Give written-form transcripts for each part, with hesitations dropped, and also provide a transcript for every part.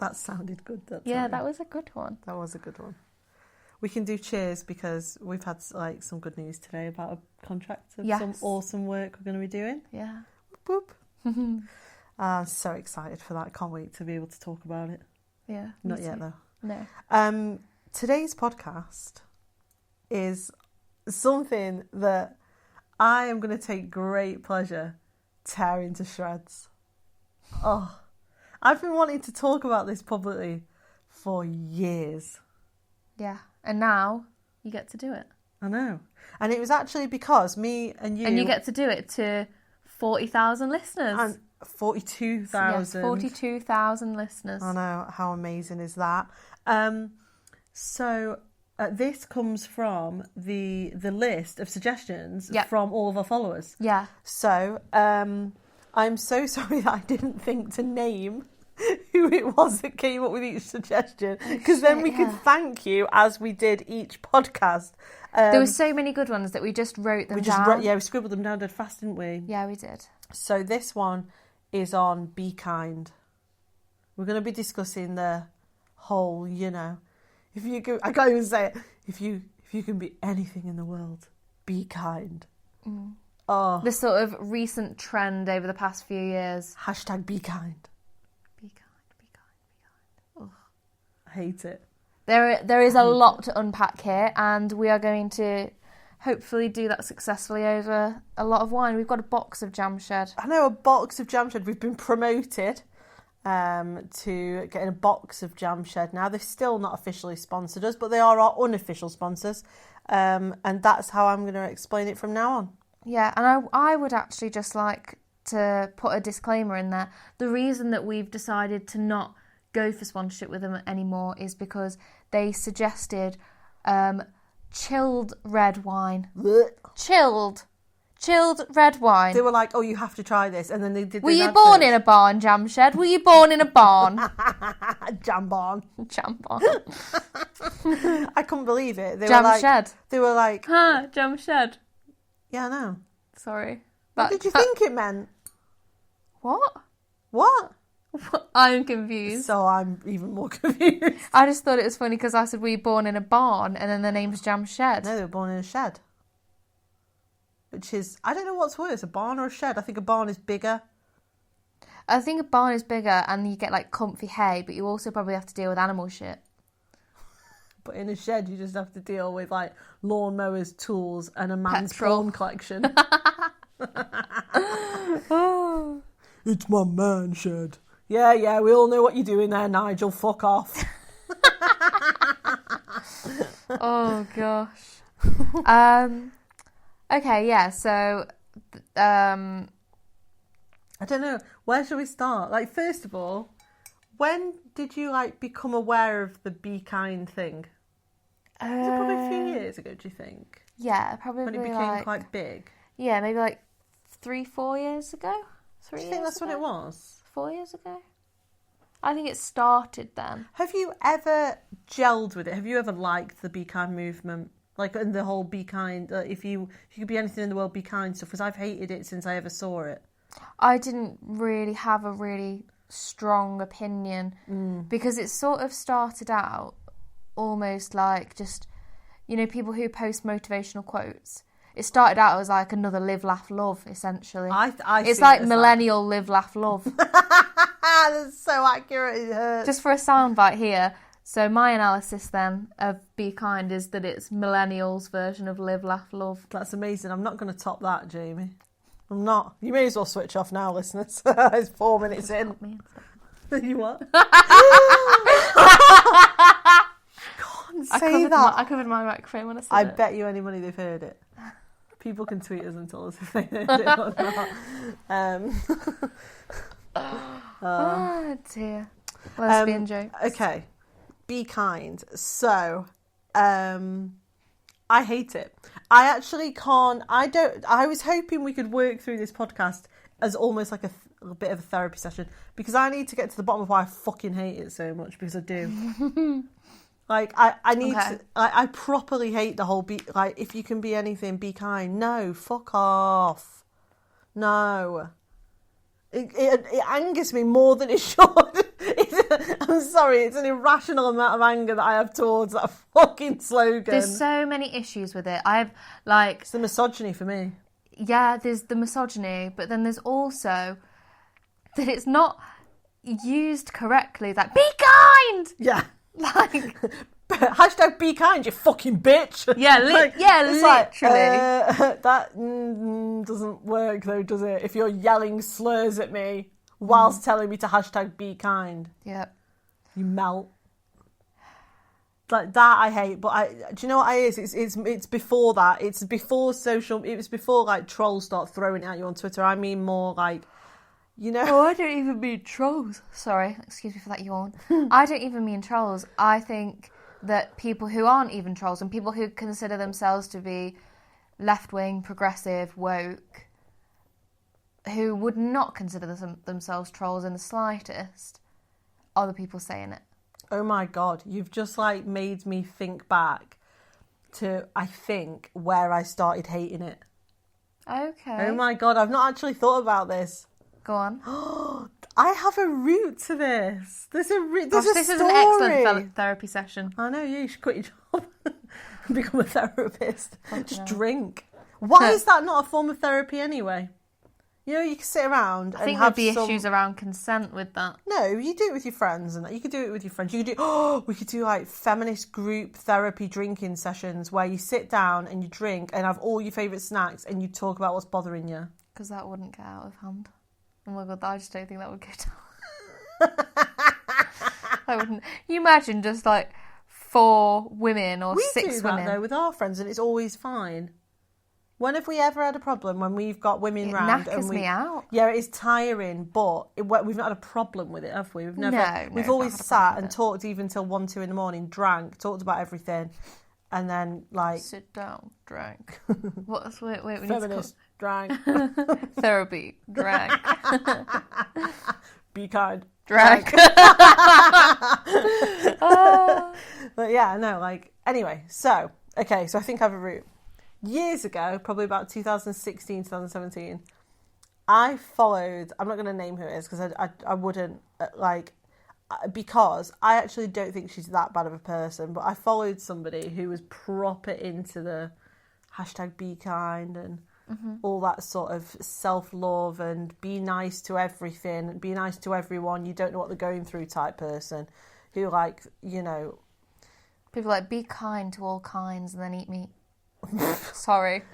That sounded good. That was a good one. That was a good one. We can do cheers because we've had like some good news today about a contract of some awesome work we're going to be doing. Yeah. Whoop, whoop. I'm so excited for that. I can't wait to be able to talk about it. Yeah. Not yet though. No. Today's podcast is something that I am going to take great pleasure tearing to shreds. Oh, I've been wanting to talk about this publicly for years. Yeah. And now you get to do it. I know. And it was actually because me and you... And you get to do it to 40,000 listeners. And 42,000. Yes, 42,000 listeners. I know. How amazing is that? So this comes from the list of suggestions from all of our followers. Yeah. So I'm so sorry that I didn't think to name who it was that came up with each suggestion, because then we could thank you as we did each podcast. There were so many good ones that we just wrote them down. We scribbled them down dead fast, didn't we? Yeah, we did. So this one is on Be Kind. We're going to be discussing the whole, if you can, I can't even say it. If you can be anything in the world, be kind. Mm. Oh, the sort of recent trend over the past few years. # be kind. Be kind, be kind, be kind. I hate it. There is a lot to unpack here, and we are going to hopefully do that successfully over a lot of wine. We've got a box of Jam Shed. I know, a box of Jam Shed. We've been promoted to getting a box of Jam Shed now. They've still not officially sponsored us, but they are our unofficial sponsors. And that's how I'm going to explain it from now on. Yeah, and I would actually just like to put a disclaimer in there. The reason that we've decided to not go for sponsorship with them anymore is because they suggested chilled red wine. Chilled red wine. They were like, oh, you have to try this. And then they did. Were you born in a barn, Jam Shed? Were you born in a barn? Jam barn. Jam barn. I couldn't believe it. Jam Shed. They were like... Jam Shed. Yeah, I know. Sorry. What did you think it meant? What? What? I'm confused. So I'm even more confused. I just thought it was funny because I said, were you born in a barn? And then the name's Jam Shed. No, they were born in a shed. Which is, I don't know what's worse, a barn or a shed. I think a barn is bigger. I think a barn is bigger and you get like comfy hay, but you also probably have to deal with animal shit. But in a shed, you just have to deal with like lawnmowers, tools, and a man's Petrol. prawn collection. It's my man shed. Yeah, we all know what you're doing there, Nigel. Fuck off. Oh, gosh. Okay, yeah, so... I don't know. Where should we start? Like, first of all, when did you, like, become aware of the Be Kind thing? Was it probably a few years ago, do you think? Yeah, probably when it became quite big? Yeah, maybe like 3-4 years ago? Do you think that's when it was? 4 years ago? I think it started then. Have you ever gelled with it? Have you ever liked the Be Kind movement? Like, in the whole Be Kind, if you could be anything in the world, be kind stuff, because I've hated it since I ever saw it. I didn't really have a really strong opinion because it sort of started out almost like just, people who post motivational quotes. It started out as like another live, laugh, love, essentially. It's like millennial live, laugh, love. That's so accurate, it hurts. Just for a soundbite here. So my analysis then of Be Kind is that it's millennials' version of live, laugh, love. That's amazing. I'm not going to top that, Jamie. I'm not. You may as well switch off now, listeners. It's 4 minutes in. Stop me. You what? Can't I say that. I covered my microphone when I said I it. bet you any money they've heard it. People can tweet us and tell us if they heard it or not. Oh dear. Lesbian jokes. Okay. Be Kind. So, I hate it. I actually can't. I was hoping we could work through this podcast as almost like a bit of a therapy session, because I need to get to the bottom of why I fucking hate it so much, because I do. Like, I need to... I properly hate the whole... Like, if you can be anything, be kind. No, fuck off. No. It angers me more than it should. I'm sorry, it's an irrational amount of anger that I have towards that fucking slogan. There's so many issues with it. It's the misogyny for me. Yeah, there's the misogyny, but then there's also that it's not used correctly. Like, be kind! Yeah. Like... Hashtag be kind, you fucking bitch. Yeah, literally. That doesn't work though, does it? If you're yelling slurs at me whilst telling me to hashtag be kind. Yeah. You melt. Like that I hate, but do you know what it is? It's before that. It's before it was before like trolls start throwing it at you on Twitter. I mean more like, you know. Oh, I don't even mean trolls. Sorry, excuse me for that yawn. I don't even mean trolls. I think that people who aren't even trolls and people who consider themselves to be left-wing, progressive, woke, who would not consider themselves trolls in the slightest, are the people saying it. Oh my God, you've just like made me think back to, I think, where I started hating it. Okay. Oh my God, I've not actually thought about this. Go on. I have a route to this. There's a This is an excellent therapy session. I know, you should quit your job and become a therapist. Just drink. Why is that not a form of therapy anyway? You know, you can sit around and have there'd be issues around consent with that. No, you do it with your friends, and you could do it with your friends. You could do. We could do like feminist group therapy drinking sessions where you sit down and you drink and have all your favourite snacks and you talk about what's bothering you. Because that wouldn't get out of hand. Oh my God, I just don't think that would go down. I wouldn't. You imagine just like 4 women or 6 women. We do that though with our friends, and it's always fine. When have we ever had a problem when we've got women round? It knackers me out. Yeah, it is tiring, but we've not had a problem with it, have we? We've never. We've always sat and talked even till 1, 2 in the morning, drank, talked about everything, and then like sit down, drank. Wait, we feminist drank. Therapy, drank. Be kind, drank. But yeah, no, like anyway. So I think I have a route. Years ago, probably about 2016, 2017, I followed, I'm not going to name who it is because I wouldn't, because I actually don't think she's that bad of a person, but I followed somebody who was proper into the hashtag be kind and all that sort of self-love and be nice to everything, be nice to everyone, you don't know what they're going through type person who like, you know. People like be kind to all kinds and then eat meat. Sorry.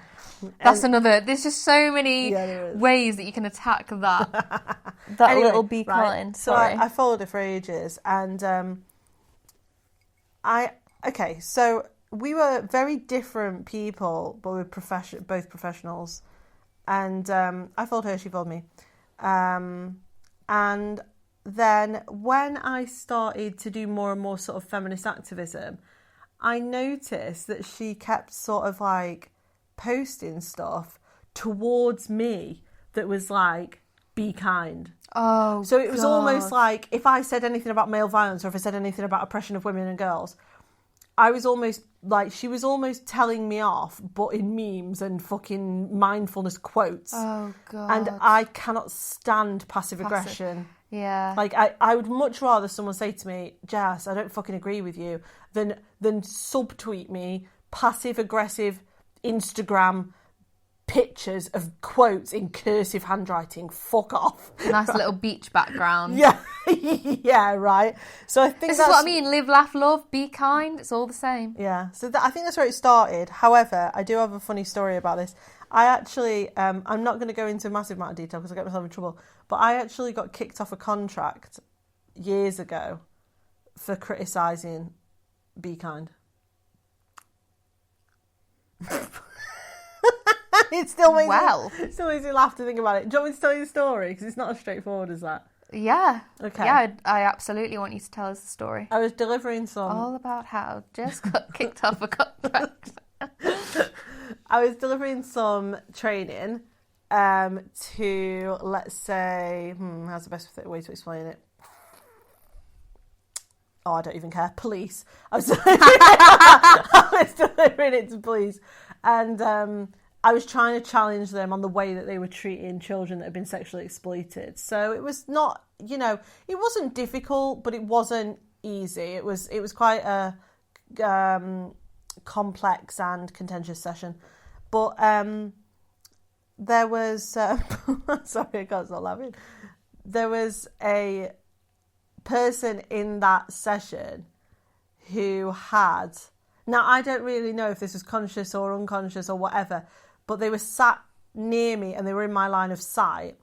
That's another. There's just so many ways that you can attack that. Anyway, little be kind. Sorry. So I followed her for ages, and so we were very different people, but we're both professionals. And I followed her, she followed me. And then when I started to do more and more sort of feminist activism, I noticed that she kept sort of like posting stuff towards me that was like, be kind. Oh, so it was almost like if I said anything about male violence or if I said anything about oppression of women and girls, I was almost like, she was almost telling me off, but in memes and fucking mindfulness quotes. Oh, God. And I cannot stand passive aggression. Yeah. Like, I would much rather someone say to me, Jess, I don't fucking agree with you, than subtweet me passive-aggressive Instagram pictures of quotes in cursive handwriting. Fuck off. Nice little beach background. Yeah. Yeah, right. So I think this is what I mean. Live, laugh, love, be kind. It's all the same. Yeah. So I think that's where it started. However, I do have a funny story about this. I actually, I'm not going to go into a massive amount of detail because I get myself in trouble, but I actually got kicked off a contract years ago for criticising Be Kind. It still makes me laugh to think about it. Do you want me to tell you the story? Because it's not as straightforward as that. Yeah. Okay. Yeah, I absolutely want you to tell us the story. I was delivering some... All about how Jess got kicked off a contract. I was delivering some training to, let's say... how's the best way to explain it? Oh, I don't even care. Police. I was delivering it to police. And I was trying to challenge them on the way that they were treating children that had been sexually exploited. So it was not, it wasn't difficult, but it wasn't easy. It was quite a complex and contentious session. But there was sorry, I can't stop laughing. There was a person in that session who had, now I don't really know if this was conscious or unconscious or whatever, but they were sat near me and they were in my line of sight,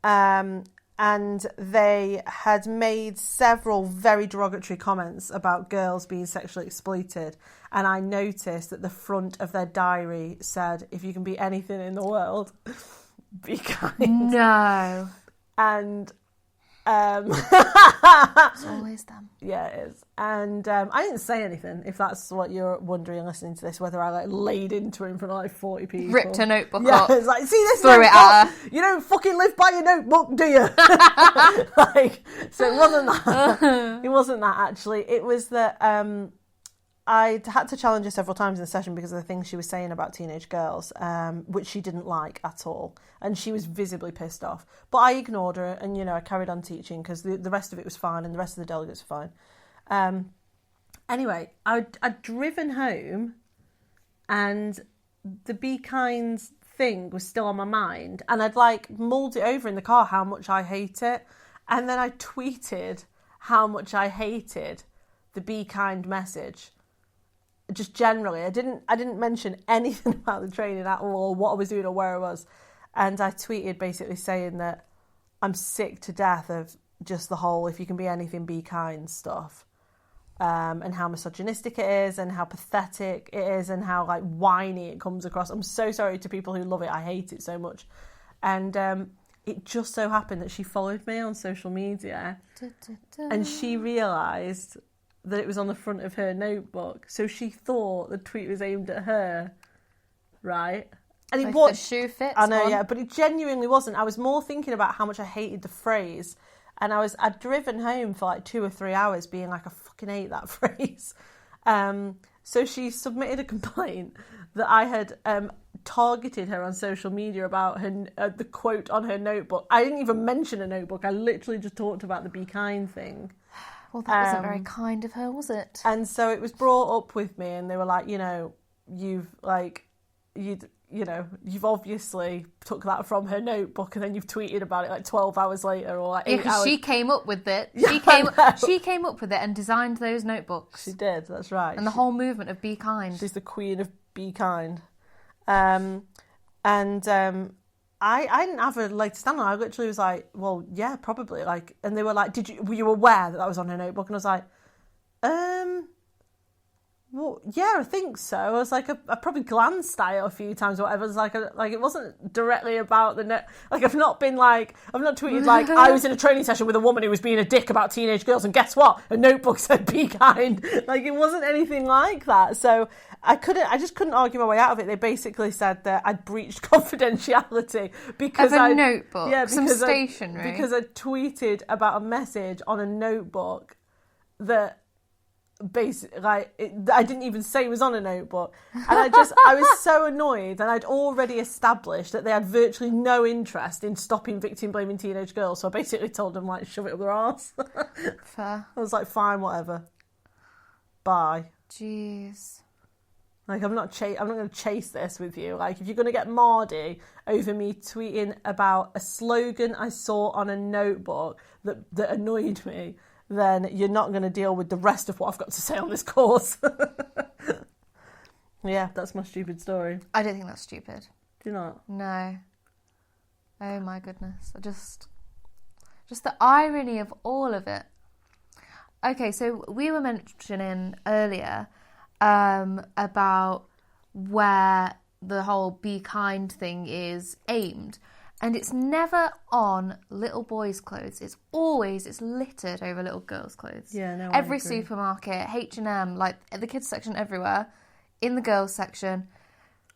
and they had made several very derogatory comments about girls being sexually exploited, and I noticed that the front of their diary said, if you can be anything in the world, be kind. No. And it's always them. Yeah, it is. And I didn't say anything, if that's what you're wondering listening to this, whether I laid into it in front of 40 people. Ripped her notebook yeah, up. It's like, see this threw it at her. You don't fucking live by your notebook, do you? So it wasn't that. It wasn't that, actually. It was that I had to challenge her several times in the session because of the things she was saying about teenage girls, which she didn't like at all. And she was visibly pissed off. But I ignored her and, I carried on teaching because the rest of it was fine and the rest of the delegates were fine. Anyway, I'd driven home and the Be Kind thing was still on my mind. And I'd mulled it over in the car how much I hate it. And then I tweeted how much I hated the Be Kind message. Just generally, I didn't mention anything about the training at all, or what I was doing or where I was. And I tweeted basically saying that I'm sick to death of just the whole if you can be anything, be kind stuff. And how misogynistic it is and how pathetic it is and how whiny it comes across. I'm so sorry to people who love it. I hate it so much. And it just so happened that she followed me on social media and she realised that it was on the front of her notebook. So she thought the tweet was aimed at her, right? And it was. The shoe fits. I know, yeah, but it genuinely wasn't. I was more thinking about how much I hated the phrase. And I'd driven home for 2 or 3 hours being I fucking hate that phrase. So she submitted a complaint that I had targeted her on social media about her the quote on her notebook. I didn't even mention a notebook. I literally just talked about the Be Kind thing. Well, that wasn't very kind of her, was it? And so it was brought up with me and they were like, you've obviously took that from her notebook and then you've tweeted about it 12 hours later or 8 hours. She came up with it. She came up with it and designed those notebooks. She did, that's right. And the whole movement of Be Kind. She's the queen of Be Kind. I didn't have a leg to stand on. I literally was like, well, yeah, probably. And they were like, were you aware that was on her notebook? And I was like, well, yeah, I think so. I was like, I probably glanced at it a few times or whatever. It was it wasn't directly about the net. I've not tweeted I was in a training session with a woman who was being a dick about teenage girls and guess what? A notebook said Be Kind. It wasn't anything like that. So I just couldn't argue my way out of it. They basically said that I'd breached confidentiality because of a notebook, some stationery. Because I tweeted about a message on a notebook that basically I didn't even say it was on a notebook, and I was so annoyed, and I'd already established that they had virtually no interest in stopping victim blaming teenage girls, so I basically told them shove it up their arse. Fair. I was like, fine, whatever, bye. Jeez. I'm not going to chase this with you. If you're going to get mardy over me tweeting about a slogan I saw on a notebook that annoyed me, then you're not going to deal with the rest of what I've got to say on this course. Yeah, that's my stupid story. I don't think that's stupid. Do you not? No. Oh my goodness. Just the irony of all of it. Okay, so we were mentioning earlier about where the whole Be Kind thing is aimed. And it's never on little boys' clothes. It's littered over little girls' clothes. Yeah, no, every supermarket, H&M, the kids section everywhere, in the girls' section,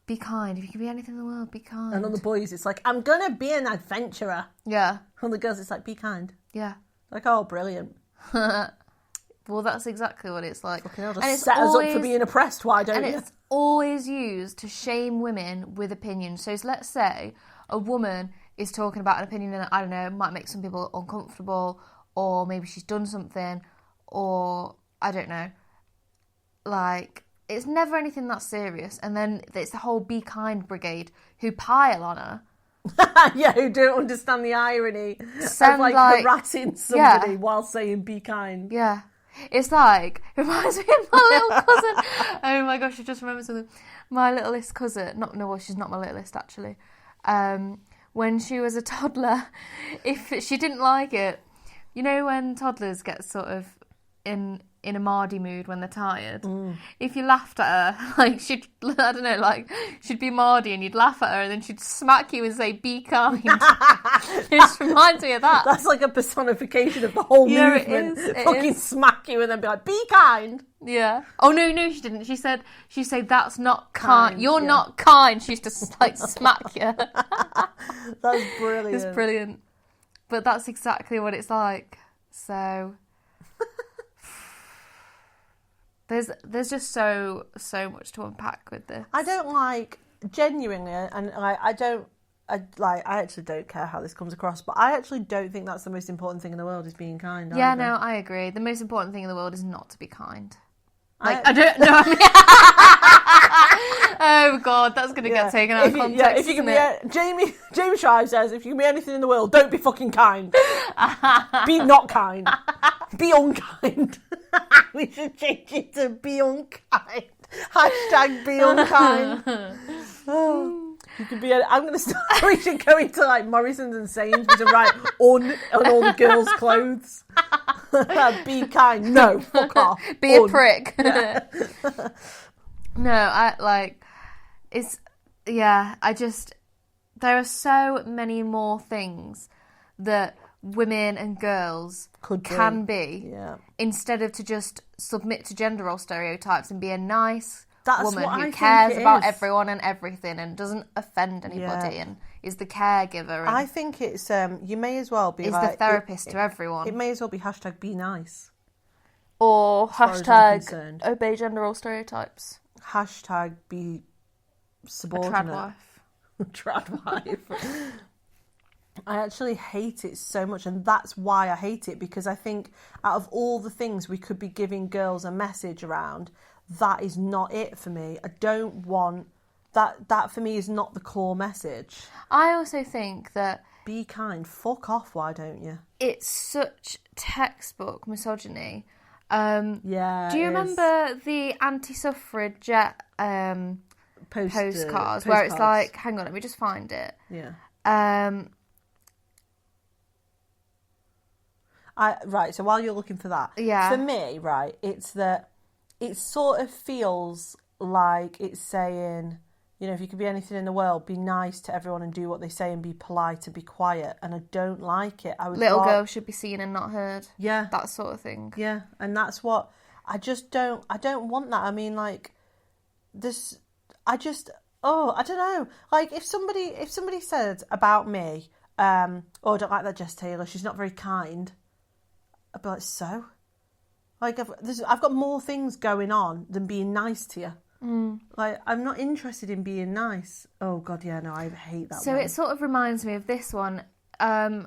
be kind. If you can be anything in the world, be kind. And on the boys, it's I'm going to be an adventurer. Yeah. On the girls, it's be kind. Yeah. Oh, brilliant. Well, that's exactly what it's like. Fucking hell, just set us up for being oppressed, why don't you? And it's always used to shame women with opinions. So let's say a woman is talking about an opinion that, I don't know, might make some people uncomfortable, or maybe she's done something, or I don't know. Like, it's never anything that serious. And then it's the whole Be Kind brigade who pile on her. Yeah, who don't understand the irony Sound of like harassing somebody while saying be kind. Yeah. It's like, it reminds me of my little cousin. Oh my gosh, I just remembered something. My littlest cousin, she's not my littlest actually. When she was a toddler, if she didn't like it, you know when toddlers get sort of in a mardy mood when they're tired, if you laughed at her, like she'd be mardy and you'd laugh at her and then she'd smack you and say, be kind. It just reminds me of that. That's like a personification of the whole movement. Fucking smack you and then be like, be kind. Yeah. Oh no, she didn't. She said that's not kind. You're not kind. She used to like smack you. That's brilliant. It's brilliant. But that's exactly what it's like. So there's just so much to unpack with this. I don't like, genuinely, and I actually don't care how this comes across, but I actually don't think that's the most important thing in the world is being kind. Yeah, either. no, I agree. The most important thing in the world is not to be kind. I don't know. Oh God, that's going to get taken out of context. Yeah, if you can be Jamie Shrive says, if you can be anything in the world, don't be fucking kind. Be not kind. Be unkind. We should change it to be unkind. Hashtag be unkind. Oh, you could be. I'm going to start. We should go into like Morrison's and Sainsbury's and write on all the girls' clothes. Be kind. No, fuck off. Be a prick. Yeah. No, there are so many more things that women and girls can be instead of to just submit to gender role stereotypes and be a nice woman who cares about everyone and everything and doesn't offend anybody and is the caregiver. And I think it's you may as well be the therapist to everyone. It may as well be hashtag be nice or hashtag obey gender role stereotypes. Hashtag be subordinate. A trad wife. I actually hate it so much, and that's why I hate it, because I think out of all the things we could be giving girls a message around, that is not it for me. I don't want that. That for me is not the core message. I also think that be kind. Fuck off. Why don't you? It's such textbook misogyny. Yeah. Do you remember the anti-suffragette postcards where it's like, hang on, let me just find it. Yeah. Right, so while you're looking for that, for me, right, it's that it sort of feels like it's saying, you know, if you could be anything in the world, be nice to everyone and do what they say and be polite and be quiet. And I don't like it. Little girls should be seen and not heard. Yeah. That sort of thing. Yeah, and that's what, I don't want that. I mean, like, this, I don't know. Like, if somebody said about me, oh, I don't like that Jess Taylor, she's not very kind, I'd be like, so? Like, I've got more things going on than being nice to you. Like, I'm not interested in being nice. Oh, God, yeah, no, I hate that one. So it sort of reminds me of this one. I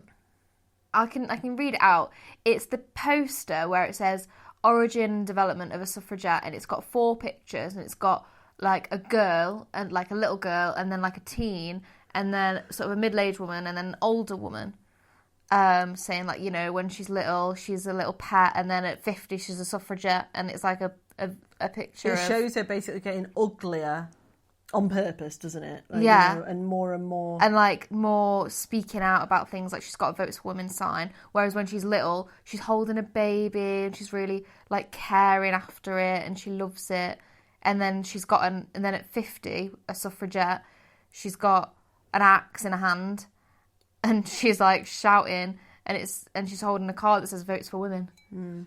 can read it out. It's the poster where it says, Origin and Development of a Suffragette, and it's got 4 pictures, and it's got, like, a girl, and like a little girl, and then, like, a teen, and then sort of a middle-aged woman, and then an older woman. Saying, like, you know, when she's little, she's a little pet, and then at 50 she's a suffragette, and it's like a picture It shows her basically getting uglier on purpose, doesn't it? Like, yeah. You know, and more. And, like, more speaking out about things, like she's got a Votes for Women sign, whereas when she's little, she's holding a baby, and she's really, like, caring after it, and she loves it. And then and then at 50, a suffragette, she's got an axe in her hand, and she's like shouting, and she's holding a card that says Votes for Women.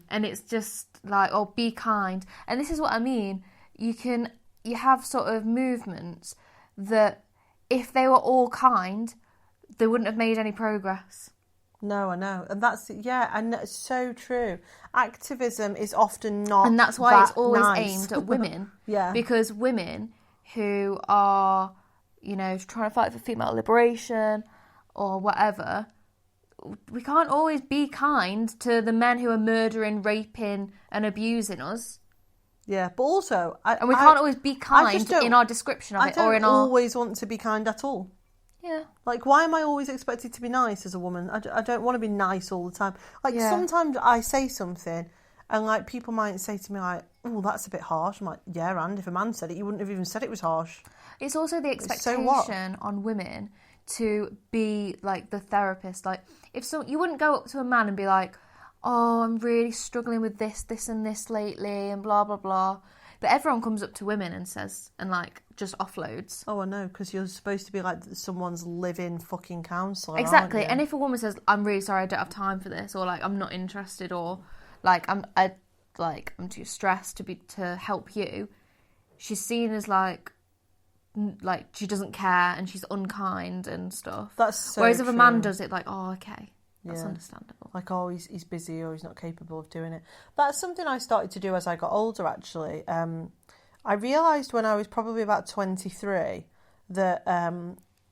And it's just like, oh, be kind. And this is what I mean. You have sort of movements that if they were all kind, they wouldn't have made any progress. No, I know. And that's, and that's so true. Activism is often not And that's why it's that always nice. aimed at women. Yeah. Because women who are, you know, trying to fight for female liberation or whatever, we can't always be kind to the men who are murdering, raping and abusing us. Yeah, but also... and we can't always be kind in our description of it. Or in I don't always want to be kind at all. Yeah. Like, why am I always expected to be nice as a woman? I don't want to be nice all the time. Like, sometimes I say something and, like, people might say to me, like, oh, that's a bit harsh. I'm like, yeah, and if a man said it, you wouldn't have even said it was harsh. It's also the expectation on women to be, like, the therapist. Like, you wouldn't go up to a man and be like, oh, I'm really struggling with this and this lately and blah, blah, blah. But everyone comes up to women and says, and like, just offloads. Oh, I know, because you're supposed to be like someone's living fucking counsellor. Exactly. And if a woman says, I'm really sorry, I don't have time for this, or like, I'm not interested, or like, I'm too stressed to help you, she's seen as like she doesn't care and she's unkind and stuff. That's so Whereas if true. a man does it, like, oh, okay. That's understandable. Like, oh, he's busy or he's not capable of doing it. That's something I started to do as I got older, actually. I realised when I was probably about 23 that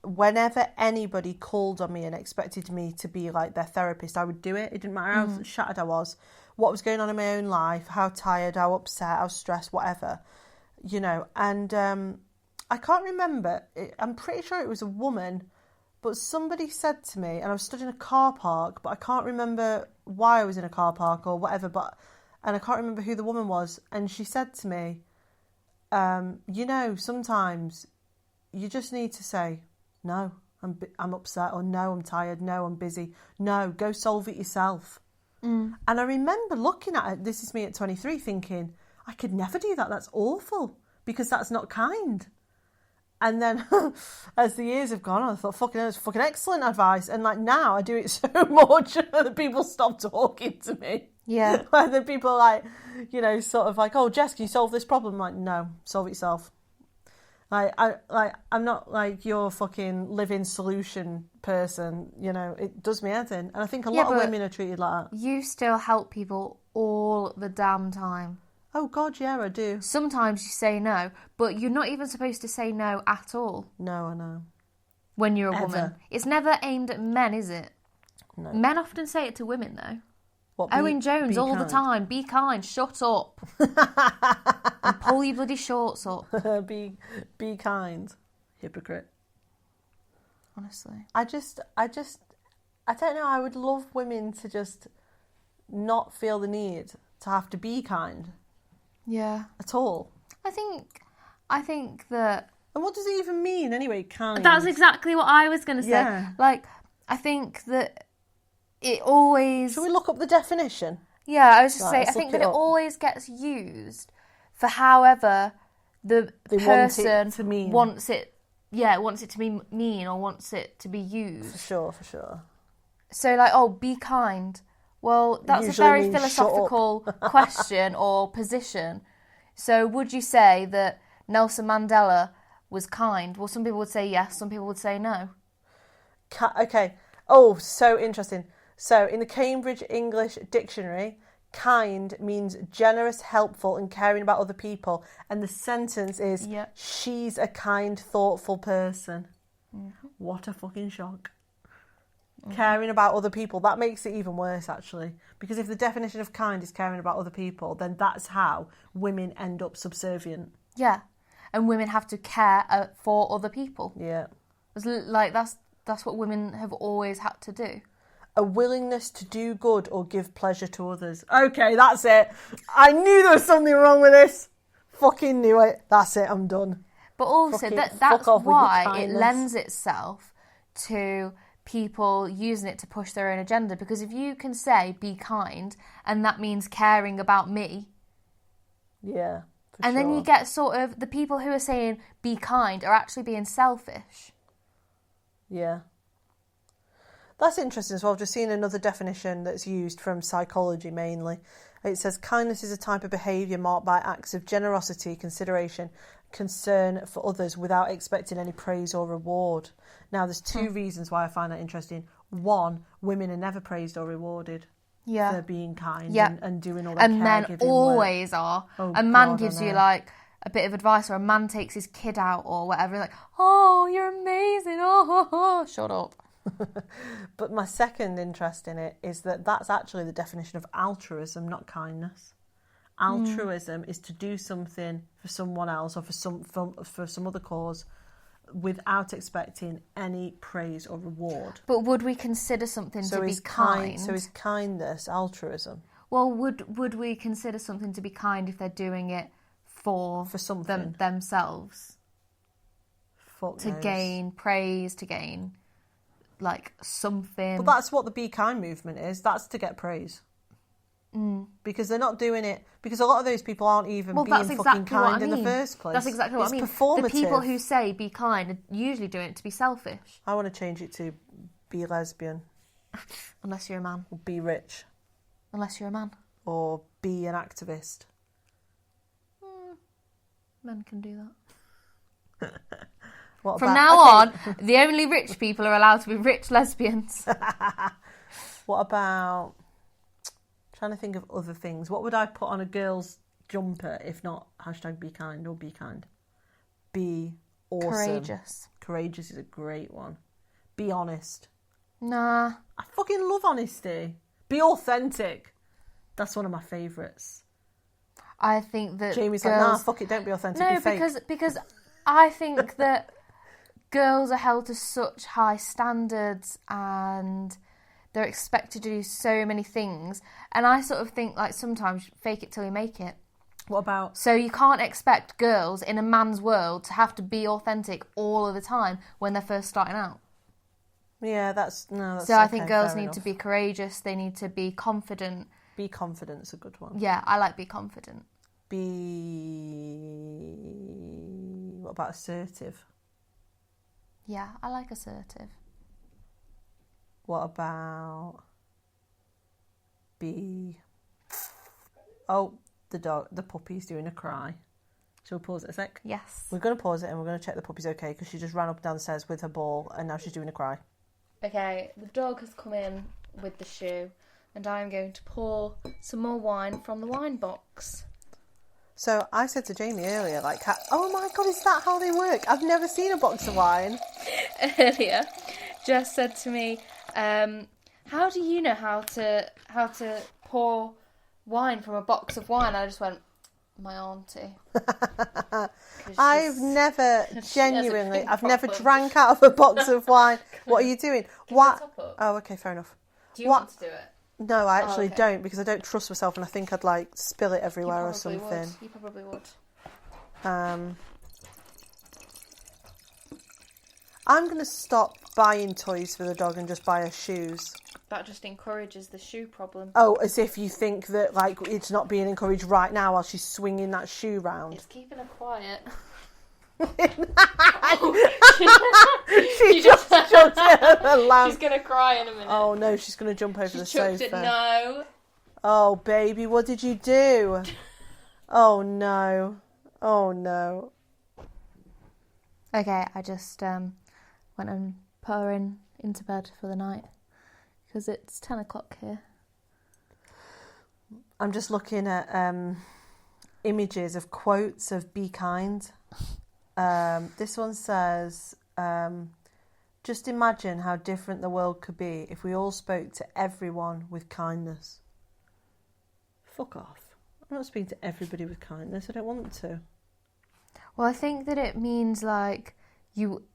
whenever anybody called on me and expected me to be like their therapist, I would do it. It didn't matter how shattered I was, what was going on in my own life, how tired, how upset, how stressed, whatever, you know. And I can't remember. I'm pretty sure it was a woman. But somebody said to me, and I was stood in a car park, but I can't remember why I was in a car park or whatever, and I can't remember who the woman was. And she said to me, you know, sometimes you just need to say, no, I'm upset, or no, I'm tired, no, I'm busy, no, go solve it yourself. And I remember looking at it, this is me at 23, thinking, I could never do that, that's awful, because that's not kind. And then as the years have gone on, I thought, fucking hell, it's fucking excellent advice. And like now I do it so much that people stop talking to me. Yeah. Like the people are like, you know, sort of like, oh, Jess, can you solve this problem? I'm like, no, solve it yourself. I'm not like your fucking living solution person, you know, it does me head in. And I think a lot of women are treated like that. You still help people all the damn time. Oh, God, yeah, I do. Sometimes you say no, but you're not even supposed to say no at all. No, I know. When you're a woman. It's never aimed at men, is it? No. Men often say it to women, though. What, Owen Jones all the time. Be kind. Shut up. And pull your bloody shorts up. Be kind. Hypocrite. Honestly. I don't know, I would love women to just not feel the need to have to be kind. Yeah. At all. I think that... And what does it even mean anyway, kind? That's exactly what I was going to say. Yeah. Like, I think that it always... Shall we look up the definition? Yeah, I was just Right, saying, I think that it it always gets used for however the person wants it to be mean or wants it to be used. For sure. So, like, oh, be kind. Well, that's Usually a very means philosophical question or position. So would you say that Nelson Mandela was kind? Well, some people would say yes, some people would say no. Okay. Oh, so interesting. So in the Cambridge English Dictionary, kind means generous, helpful and caring about other people. And the sentence is, she's a kind, thoughtful person. Mm-hmm. What a fucking shock. Caring about other people, that makes it even worse, actually, because if the definition of kind is caring about other people, then that's how women end up subservient. Yeah, and women have to care for other people. Yeah, it's like that's what women have always had to do. A willingness to do good or give pleasure to others. Okay, that's it. I knew there was something wrong with this. Fucking knew it. That's it. I'm done. But also that's why it lends itself to people using it to push their own agenda, because if you can say be kind and that means caring about me, then you get sort of the people who are saying be kind are actually being selfish. That's interesting as well. I've just seen another definition that's used from psychology mainly. It says kindness is a type of behaviour marked by acts of generosity, consideration, concern for others without expecting any praise or reward. Now, there's two reasons why I find that interesting. One, women are never praised or rewarded for being kind and doing all their caregiving work. And men always are. A man gives you like a bit of advice, or a man takes his kid out or whatever, like, oh, you're amazing, oh, shut up. But my second interest in it is that that's actually the definition of altruism, not kindness. Altruism is to do something for someone else or for some other cause without expecting any praise or reward. But would we consider something to be kind? So is kindness altruism? Well, would we consider something to be kind if they're doing it for something themselves? Fuck to knows. Gain praise, to gain like something. But that's what the Be Kind movement is. That's to get praise. Because they're not doing it, because a lot of those people aren't even being fucking kind in the first place. That's exactly what I mean. Performative. The people who say be kind are usually doing it to be selfish. I want to change it to be lesbian. Unless you're a man. Or be rich. Unless you're a man. Or be an activist. Men can do that. From now on, the only rich people are allowed to be rich lesbians. What about... Trying to think of other things. What would I put on a girl's jumper if not hashtag be kind or be kind? Be awesome. Courageous. Courageous is a great one. Be honest. Nah. I fucking love honesty. Be authentic. That's one of my favourites. I think that Jamie's girls... like, nah, fuck it, don't be authentic, be fake. because I think that girls are held to such high standards and they're expected to do so many things. And I sort of think, like, sometimes fake it till you make it. What about... So you can't expect girls in a man's world to have to be authentic all of the time when they're first starting out. Yeah, that's So okay, I think girls fair need enough. to be courageous. They need to be confident. Be confident's a good one. Yeah, I like be confident. What about assertive? Yeah, I like assertive. What about be... Oh, the puppy's doing a cry. Shall we pause it a sec? Yes. We're going to pause it and we're going to check the puppy's okay because she just ran up and down the stairs with her ball and now she's doing a cry. Okay, the dog has come in with the shoe and I'm going to pour some more wine from the wine box. So I said to Jamie earlier, like, oh my God, is that how they work? I've never seen a box of wine. Earlier, Jess said to me, how do you know how to pour wine from a box of wine? I just went, my auntie. I've never drank out of a box of wine. What are you doing? What? Oh, okay, fair enough. Do you want to do it? No, I actually don't because I don't trust myself and I think I'd like spill it everywhere or something. You probably would. I'm going to stop buying toys for the dog and just buy her shoes. That just encourages the shoe problem. Oh, as if you think that like it's not being encouraged right now while she's swinging that shoe round. It's keeping her quiet. she just jumped over the lamp. She's going to cry in a minute. Oh no, she's going to jump over the sofa. It, no. Oh baby, what did you do? Oh no. Oh no. Okay, I just went and put her into bed for the night because it's 10 o'clock here. I'm just looking at images of quotes of Be Kind. This one says, just imagine how different the world could be if we all spoke to everyone with kindness. Fuck off. I'm not speaking to everybody with kindness. I don't want to. Well, I think that it means like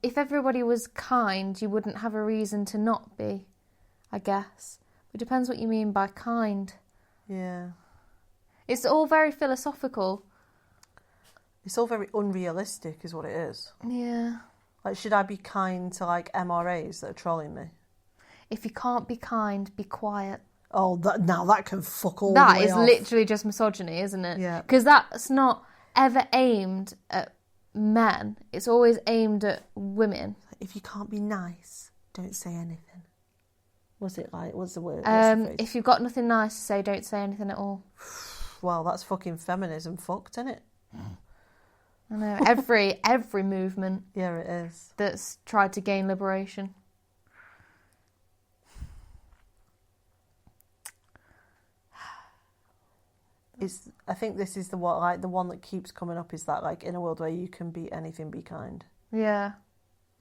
if everybody was kind, you wouldn't have a reason to not be, I guess. It depends what you mean by kind. Yeah. It's all very philosophical. It's all very unrealistic is what it is. Yeah. Like, should I be kind to, like, MRAs that are trolling me? If you can't be kind, be quiet. Oh, that can fuck all the way off. That is literally just misogyny, isn't it? Yeah. Because that's not ever aimed at men. It's always aimed at women. If you can't be nice, don't say anything. What's it like? What's the word? If you've got nothing nice to say, don't say anything at all. Well, that's fucking feminism fucked, isn't it? I know. Every movement. Yeah, it is. That's tried to gain liberation. I think this is the one that keeps coming up is that, like, in a world where you can be anything, be kind. Yeah.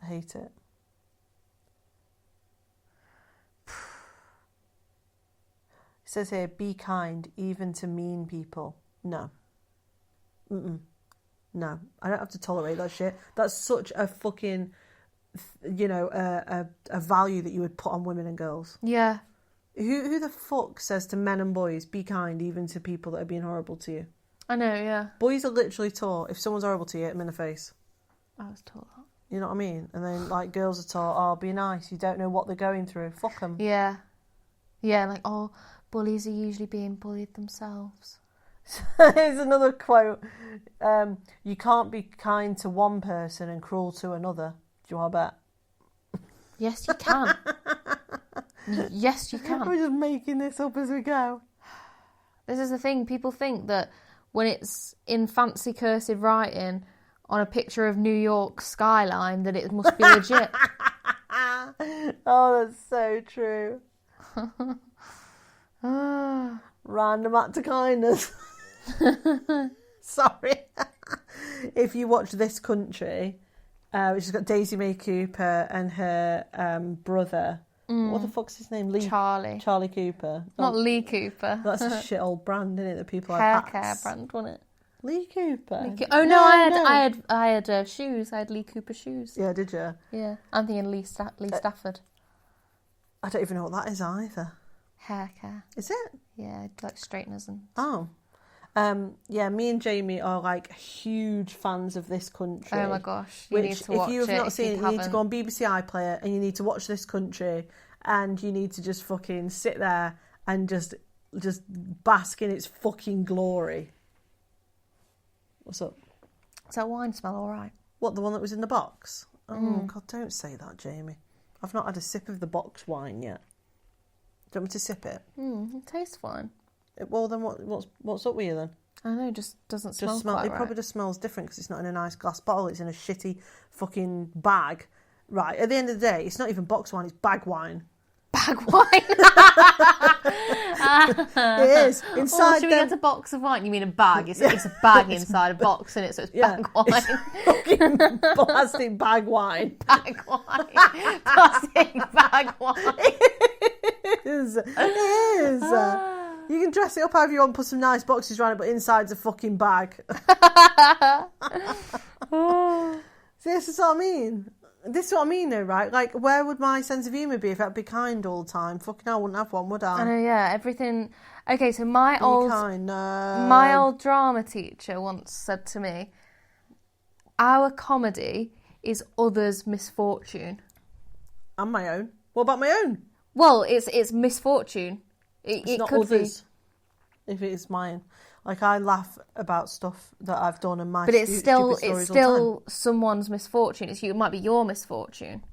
I hate it. It says here, be kind, even to mean people. No. No. I don't have to tolerate that shit. That's such a fucking, a value that you would put on women and girls. Yeah. Who the fuck says to men and boys, be kind, even to people that are being horrible to you? I know, yeah. Boys are literally taught, if someone's horrible to you, hit them in the face. I was taught that. You know what I mean? And then, like, girls are taught, oh, be nice, you don't know what they're going through. Fuck them. Yeah. Yeah, like, oh, bullies are usually being bullied themselves. Here's another quote. You can't be kind to one person and cruel to another. Do you want to bet? Yes, you can. Yes, you can. We're just making this up as we go. This is the thing. People think that when it's in fancy cursive writing on a picture of New York skyline that it must be legit. Oh, that's so true. Random act of kindness. Sorry. If you watch This Country, which has got Daisy Mae Cooper and her brother. What the fuck's his name? Charlie Cooper. Not Lee Cooper. That's a shit old brand, isn't it? That people hair have care brand, wasn't it? Lee Cooper. Oh no, I had shoes. I had Lee Cooper shoes. Yeah, did you? Yeah, I'm thinking Lee Stafford. I don't even know what that is either. Hair care. Is it? Yeah, like straighteners and. Oh. Yeah, me and Jamie are like huge fans of This Country. Oh my gosh, you need to watch it. If you have not seen it, you need to go on BBC iPlayer and you need to watch This Country and you need to just fucking sit there and just bask in its fucking glory. What's up? Does that wine smell all right? What, the one that was in the box? Oh, God, don't say that, Jamie. I've not had a sip of the box wine yet. Do you want me to sip it? It tastes fine. Well, then what's up with you then? I know, it just doesn't smell quite It right. probably just smells different because it's not in a nice glass bottle. It's in a shitty fucking bag. Right, at the end of the day, it's not even box wine, it's bag wine. Bag wine? It is. Inside should we get a box of wine? You mean a bag? It's a bag inside a box, and so it's bag wine. It's fucking plastic bag wine. Bag wine. Plastic bag wine. It is. You can dress it up however you want, put some nice boxes around it, but inside's a fucking bag. See, this is what I mean. This is what I mean, though, right? Like, where would my sense of humour be if I'd be kind all the time? Fucking hell, I wouldn't have one, would I? I know, yeah. Everything. Okay, so my my old drama teacher once said to me, "Our comedy is others' misfortune." And my own. What about my own? Well, it's misfortune. It's not could others. If it is mine, like I laugh about stuff that I've done and my. But it's still someone's misfortune. It might be your misfortune.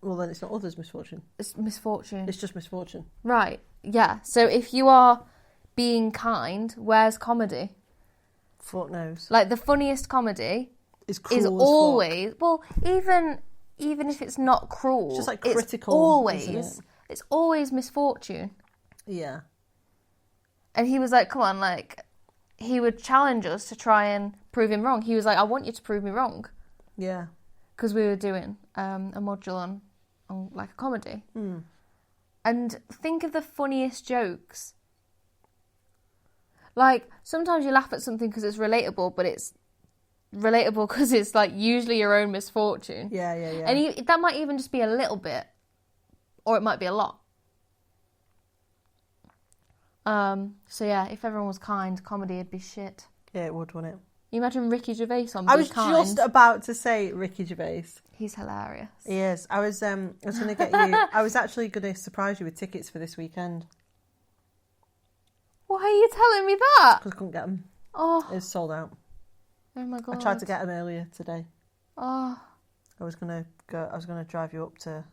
Well, then it's not others' misfortune. It's misfortune. It's just misfortune. Right. Yeah. So if you are being kind, where's comedy? Fuck knows. Like the funniest comedy is always well, even if it's not cruel, it's just like critical. It's always misfortune. Yeah. And he was like, come on, like, he would challenge us to try and prove him wrong. He was like, I want you to prove me wrong. Yeah. Because we were doing a module on like, a comedy. And think of the funniest jokes. Like, sometimes you laugh at something because it's relatable, but it's relatable because it's, like, usually your own misfortune. Yeah. And that might even just be a little bit, or it might be a lot. So yeah, if everyone was kind, comedy would be shit. Yeah, it would, wouldn't it? You imagine Ricky Gervais on I was kind. just about to say Ricky Gervais. He's hilarious. He is. I was going to get you. I was actually going to surprise you with tickets for this weekend. Why are you telling me that? Because I couldn't get them. Oh, It's sold out. oh my god! I tried to get them earlier today. Oh, I was going to drive you up to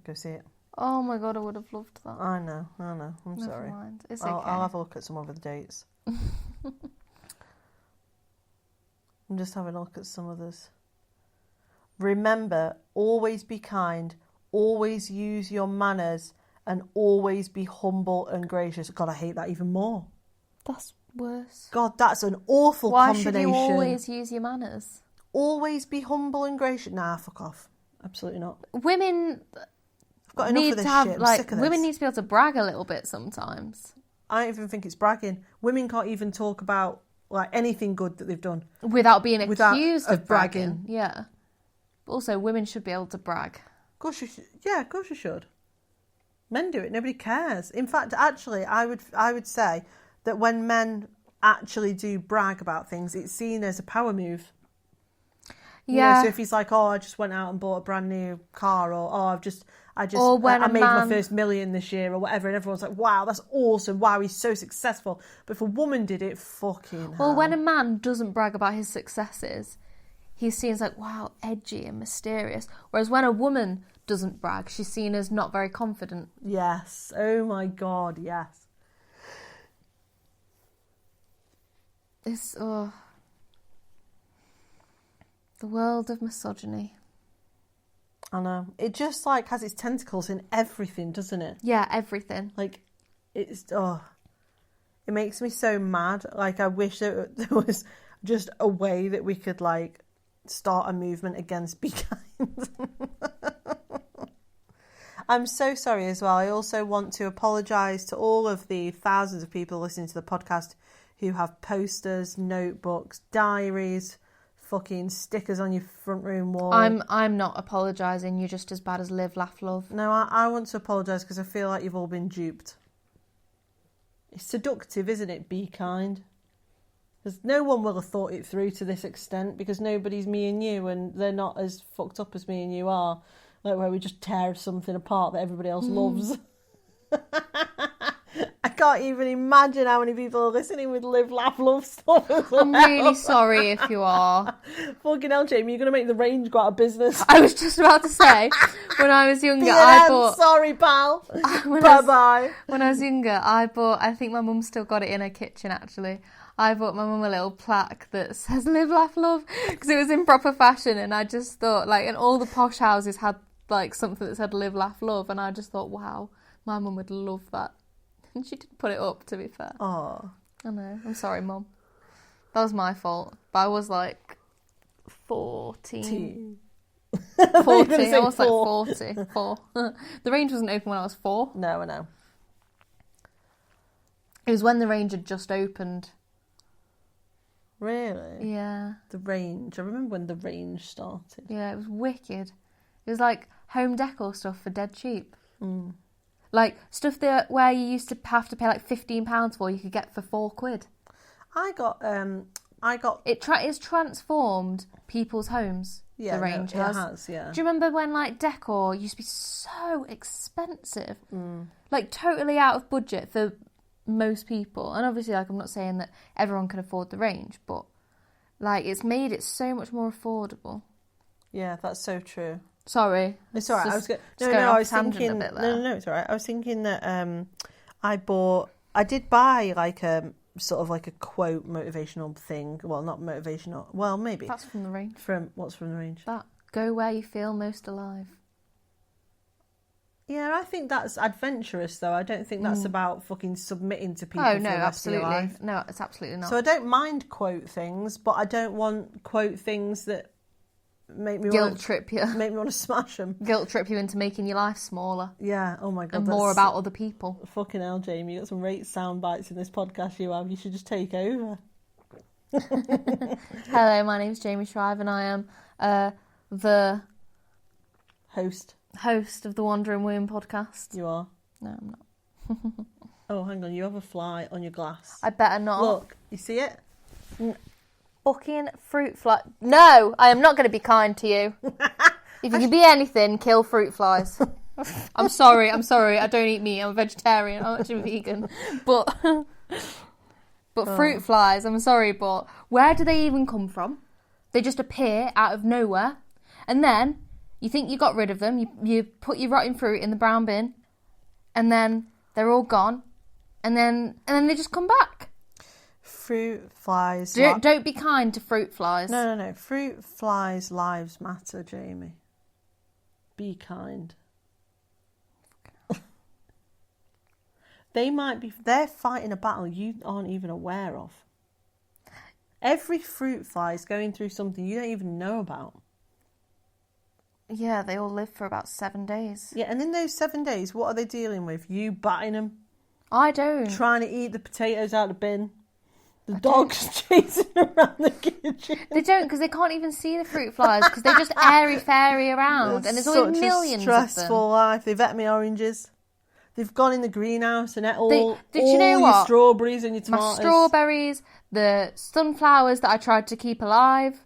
go see it. oh my god! I would have loved that. I know. I'm Never sorry. mind. It's okay. I'll have a look at some other dates. I'm just having a look at some others. Remember, always be kind, always use your manners, and always be humble and gracious. God, I hate that even more. That's Worse. God, that's an awful Why combination. should you always use your manners? Always be humble and gracious. Nah, fuck off. Absolutely not. Women I've got enough need of this to have shit. I'm like sick of women this. need to be able to brag a little bit sometimes I don't even think it's bragging. Women can't even talk about like anything good that they've done without being without accused of bragging. bragging. Yeah. But also, women should be able to brag. Of course you should. Yeah, of course you should. Men do it. Nobody cares. In fact, actually, I would say that when men actually do brag about things, it's seen as a power move. Yeah. You know, so if he's like, oh, I just went out and bought a brand new car, or oh, I made my first million this year, or whatever, and everyone's like, wow, that's awesome. Wow, he's so successful. But if a woman did it, fucking hell. Well, when a man doesn't brag about his successes, he's seen as like, wow, edgy and mysterious. Whereas when a woman doesn't brag, she's seen as not very confident. Yes. Oh my God, yes. It's, the world of misogyny. I know. It just like has its tentacles in everything, doesn't it? Yeah, everything. Like, it makes me so mad. Like, I wish there was just a way that we could like start a movement against Be Kind. I'm so sorry as well. I also want to apologise to all of the thousands of people listening to the podcast who have posters, notebooks, diaries, fucking stickers on your front room wall. I'm not apologising. You're just as bad as Live, Laugh, Love. No, I want to apologise because I feel like you've all been duped. It's seductive, isn't it? Be kind. Because no one will have thought it through to this extent because nobody's me and you and they're not as fucked up as me and you are. Like where we just tear something apart that everybody else loves. I can't even imagine how many people are listening with Live, Laugh, Love stuff as well. I'm really sorry if you are. Fucking hell, Jamie, you're going to make the range go out of business. I was just about to say, when I was younger, Sorry, pal. Bye-bye. When I was younger, I think my mum still got it in her kitchen, actually. I bought my mum a little plaque that says Live, Laugh, Love because it was in proper fashion, and I just thought, like, and all the posh houses had, like, something that said Live, Laugh, Love, and I just thought, wow, my mum would love that. And she did put it up, to be fair. Oh, I know. I'm sorry, Mum. That was my fault. But I was like 14. 40. I was like 40. 4. The range wasn't open when I was 4. No, I know. It was when the range had just opened. Really? Yeah. The range. I remember when the range started. Yeah, it was wicked. It was like home decor stuff for dead cheap. Mm. Like stuff that where you used to have to pay like £15 for, you could get for £4. I got. It's transformed people's homes. Yeah, the range it has. Yeah. Do you remember when like decor used to be so expensive, like totally out of budget for most people? And obviously, like I'm not saying that everyone can afford the range, but like it's made it so much more affordable. Yeah, that's so true. Sorry, it's all right. I was thinking. No, it's all right. I was thinking that I did buy like a sort of like a quote motivational thing. Well, not motivational. Well, maybe that's from the range. What's from the range? That go where you feel most alive. Yeah, I think that's adventurous though. I don't think that's about fucking submitting to people. Oh for no, the rest of your absolutely. life. No, it's absolutely not. So I don't mind quote things, but I don't want quote things that make me trip you. Make me want to smash them. Guilt trip you into making your life smaller. Yeah. Oh my God. And more about other people. Fucking hell, Jamie. You got some great sound bites in this podcast. You have. You should just take over. Hello, my name's Jamie Shrive, and I am the host of the Wandering Womb podcast. You are. No, I'm not. Oh, hang on. You have a fly on your glass. I better not. Look, you see it? Fucking fruit fly. No, I am not going to be kind to you. If you can be anything, kill fruit flies. I'm sorry. I don't eat meat. I'm a vegetarian. I'm actually vegan. But fruit flies, I'm sorry, but where do they even come from? They just appear out of nowhere. And then you think you got rid of them. You put your rotting fruit in the brown bin. And then they're all gone. And then they just come back. Fruit flies. Don't be kind to fruit flies. No. Fruit flies' lives matter, Jamie. Be kind. they're fighting a battle you aren't even aware of. Every fruit fly is going through something you don't even know about. Yeah, they all live for about 7 days. Yeah, and in those 7 days, what are they dealing with? You batting them, I don't. trying to eat the potatoes out of the bin, the dogs chasing around the kitchen. They don't, because they can't even see the fruit flies, because they just airy-fairy around, and there's always millions Such a of them. stressful life. They've ate my oranges. They've gone in the greenhouse and ate all you know your what? strawberries and your My tomatoes. strawberries, the sunflowers that I tried to keep alive.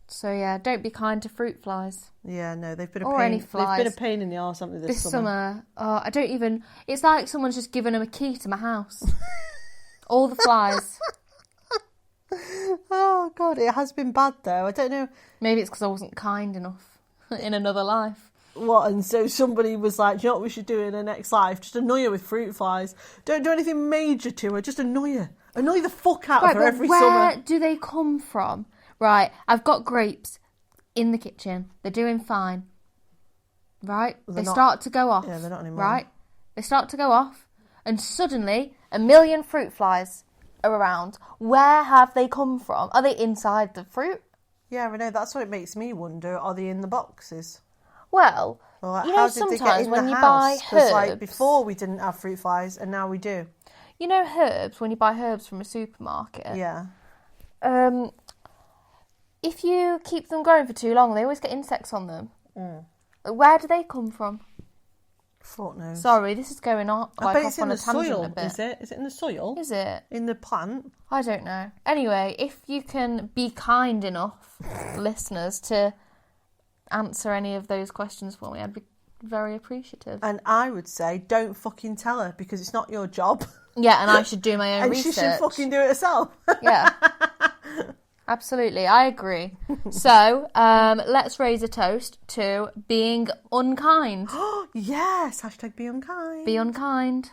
So yeah, don't be kind to fruit flies. Yeah, no, they've been a Or pain. any flies. They've been a pain in the arse, haven't they, this summer? Oh, I don't even... It's like someone's just given them a key to my house. All the flies. Oh, God, it has been bad, though. I don't know. Maybe it's because I wasn't kind enough in another life. What, and so somebody was like, do you know what we should do in the next life? Just annoy her with fruit flies. Don't do anything major to her, just annoy her. Annoy the fuck out of her every summer. Where do they come from? Right, I've got grapes in the kitchen. They're doing fine. Right? They start to go off. Yeah, they're not anymore. Right? They start to go off, and suddenly 1 million fruit flies are around. Where have they come from? Are they inside the fruit? Yeah, I know. That's what it makes me wonder. Are they in the boxes? Well, Like, you know, how did they get sometimes in when the you house? buy 'Cause, herbs... like, before we didn't have fruit flies, and now we do. You know herbs, when you buy herbs from a supermarket? Yeah. If you keep them growing for too long, they always get insects on them. Where do they come from? Fuck knows. Sorry, this is going on I like bet off it's in on the a tangent soil. a bit. Is it? Is it in the soil? Is it? In the plant? I don't know. Anyway, if you can be kind enough, listeners, to answer any of those questions for me, I'd be very appreciative. And I would say, don't fucking tell her, because it's not your job. Yeah, and I should do my own and research. she should fucking do it herself. Yeah. Absolutely, I agree. So, let's raise a toast to being unkind. Yes, hashtag be unkind. Be unkind.